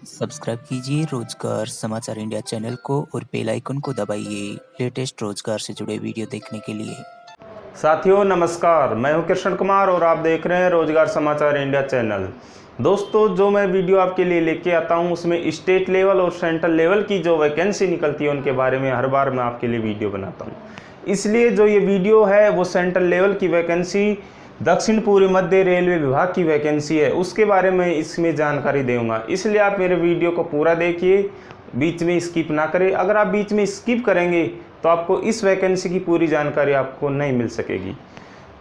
Subscribe कीजिए रोजगार समाचार इंडिया चैनल को और बेल आइकन को दबाइए लेटेस्ट रोजगार से जुड़े वीडियो देखने के लिए। साथियों नमस्कार, मैं हूं कृष्ण कुमार और आप देख रहे हैं रोजगार समाचार इंडिया चैनल। दोस्तों, जो मैं वीडियो आपके लिए लेके आता हूं उसमें स्टेट लेवल और सेंट्रल लेवल की जो वैकेंसी निकलती है उनके बारे में हर बार मैं आपके लिए वीडियो बनाता हूं। इसलिए जो ये वीडियो है वो सेंट्रल लेवल की वैकेंसी, दक्षिण पूर्व मध्य रेलवे विभाग की वैकेंसी है, उसके बारे में इसमें जानकारी दूंगा। इसलिए आप मेरे वीडियो को पूरा देखिए, बीच में स्किप ना करें। अगर आप बीच में स्किप करेंगे तो आपको इस वैकेंसी की पूरी जानकारी आपको नहीं मिल सकेगी।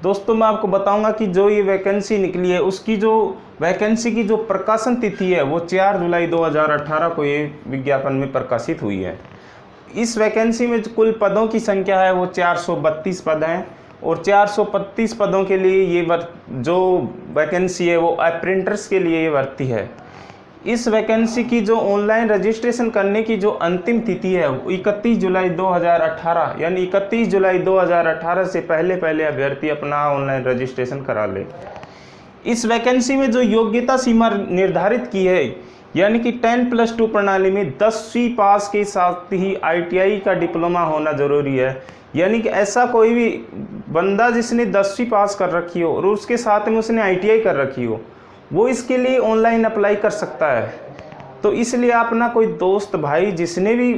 दोस्तों, मैं आपको बताऊंगा कि जो ये वैकेंसी निकली है उसकी जो वैकेंसी की जो प्रकाशन तिथि है वो 4 जुलाई 2018 को ये विज्ञापन में प्रकाशित हुई है। इस वैकेंसी में कुल पदों की संख्या है वो 432 पद हैं और 432 पदों के लिए ये जो वैकेंसी है वो अप्रेंटिस के लिए ये भर्ती है। इस वैकेंसी की जो ऑनलाइन रजिस्ट्रेशन करने की जो अंतिम तिथि है वो 31 जुलाई 2018, यानी 31 जुलाई 2018 से पहले अभ्यर्थी अपना ऑनलाइन रजिस्ट्रेशन करा ले। इस वैकेंसी में जो योग्यता सीमा निर्धारित की है, यानी कि 10+2 प्रणाली में 10वीं पास के साथ ही ITI का डिप्लोमा होना जरूरी है। यानी कि ऐसा कोई भी बंदा जिसने 10वीं पास कर रखी हो और उसके साथ में उसने ITI कर रखी हो वो इसके लिए ऑनलाइन अप्लाई कर सकता है। तो इसलिए अपना कोई दोस्त भाई जिसने भी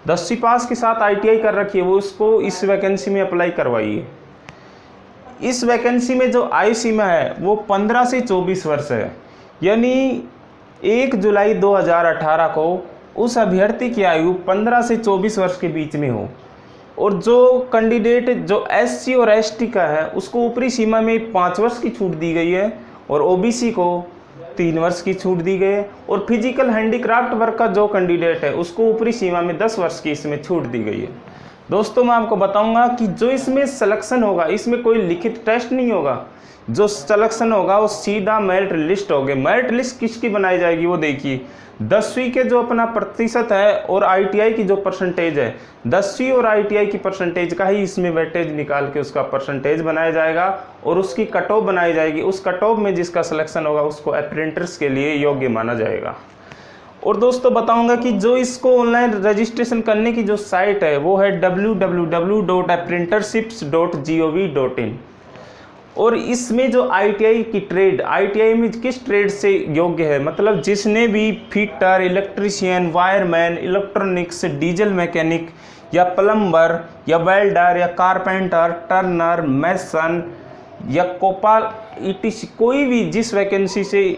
10वीं पास के साथ ITI कर रखी है वो उसको इस वैकेंसी में अप्लाई करवाइए। इस वैकेंसी में जो आयु सीमा है वो 15 से 24 वर्ष है, यानी 1 जुलाई 2018 को उस अभ्यर्थी की आयु 15 से 24 वर्ष के बीच में हो। और जो कैंडिडेट जो SC और ST का है उसको ऊपरी सीमा में 5 वर्ष की छूट दी गई है और OBC को 3 वर्ष की छूट दी गई है। और फिजिकल हैंडीक्राफ्ट वर्क का जो कैंडिडेट है उसको ऊपरी सीमा में 10 वर्ष की इसमें छूट दी गई है। दोस्तों, मैं आपको बताऊंगा कि जो इसमें सिलेक्शन होगा इसमें कोई लिखित टेस्ट नहीं होगा। जो सिलेक्शन होगा वो सीधा मेरिट लिस्ट होगी। मेरिट लिस्ट किसकी बनाई जाएगी वो देखिए, 10वीं के जो अपना प्रतिशत है और ITI की जो परसेंटेज है, 10वीं और ITI की परसेंटेज का ही इसमें वेटेज निकाल के उसका परसेंटेज बनाया जाएगा और उसकी कट ऑफ बनाई जाएगी। उस कट ऑफ में जिसका सिलेक्शन होगा उसको अप्रेंटिस के लिए योग्य माना जाएगा। और दोस्तों बताऊंगा कि जो इसको ऑनलाइन रजिस्ट्रेशन करने की जो साइट है वो है www.apprenticeships.gov.in। और इसमें जो ITI की ट्रेड, ITI में किस ट्रेड से योग्य है, मतलब जिसने भी fitter, electrician, wireman, electronics, diesel mechanic या प्लम्बर या वेल्डर या कारपेंटर, टर्नर, मैसन या कोपाल ETC, कोई भी जिस वैकेंसी से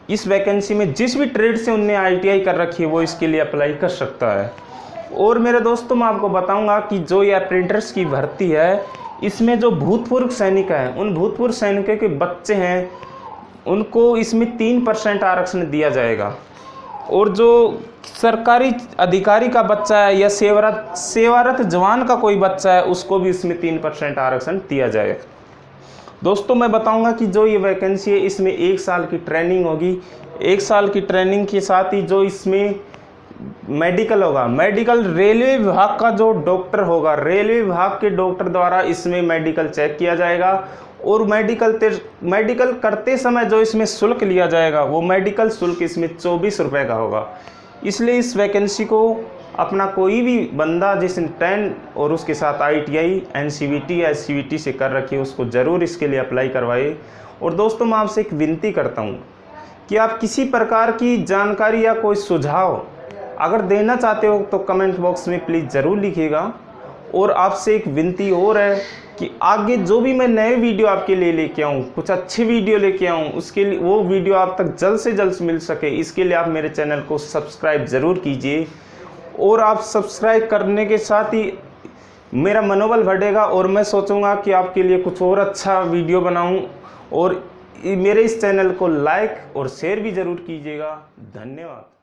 इस वैकेंसी में जिस भी ट्रेड से उनने ITI कर रखी है वो इसके लिए अप्लाई कर सकता है। और मेरे दोस्तों, मैं आपको बताऊंगा कि जो ये अप्रेंटिस की भर्ती है इसमें जो भूतपूर्व सैनिक हैं उन भूतपूर्व सैनिकों के बच्चे हैं उनको इसमें 3% आरक्षण दिया जाएगा। और जो सरकारी अधिकारी का बच्चा है या सेवारत जवान का कोई बच्चा है उसको भी इसमें 3% आरक्षण दिया जाएगा। दोस्तों, मैं बताऊंगा कि जो ये वैकेंसी है इसमें 1 साल की ट्रेनिंग होगी। 1 साल की ट्रेनिंग के साथ ही जो इसमें मेडिकल होगा, मेडिकल रेलवे विभाग का जो डॉक्टर होगा, रेलवे विभाग के डॉक्टर द्वारा इसमें मेडिकल चेक किया जाएगा। और मेडिकल करते समय जो इसमें शुल्क लिया जाएगा वो मेडिकल शुल्क इसमें 24 रुपये का होगा। इसलिए इस वैकेंसी को अपना कोई भी बंदा जिसने 10 और उसके साथ ITI, NCVT या SCVT से कर रखी है उसको ज़रूर इसके लिए अप्लाई करवाइए। और दोस्तों, मैं आपसे एक विनती करता हूँ कि आप किसी प्रकार की जानकारी या कोई सुझाव अगर देना चाहते हो तो कमेंट बॉक्स में प्लीज़ ज़रूर लिखिएगा। और आपसे एक विनती और है कि आगे जो भी मैं नए वीडियो आपके लिए लेके आऊँ, कुछ अच्छी वीडियो लेके आऊँ, उसके लिए वो वीडियो आप तक जल्द से जल्द मिल सके इसके लिए आप मेरे चैनल को सब्सक्राइब ज़रूर कीजिए। और आप सब्सक्राइब करने के साथ ही मेरा मनोबल बढ़ेगा और मैं सोचूंगा कि आपके लिए कुछ और अच्छा वीडियो बनाऊं। और मेरे इस चैनल को लाइक और शेयर भी ज़रूर कीजिएगा। धन्यवाद।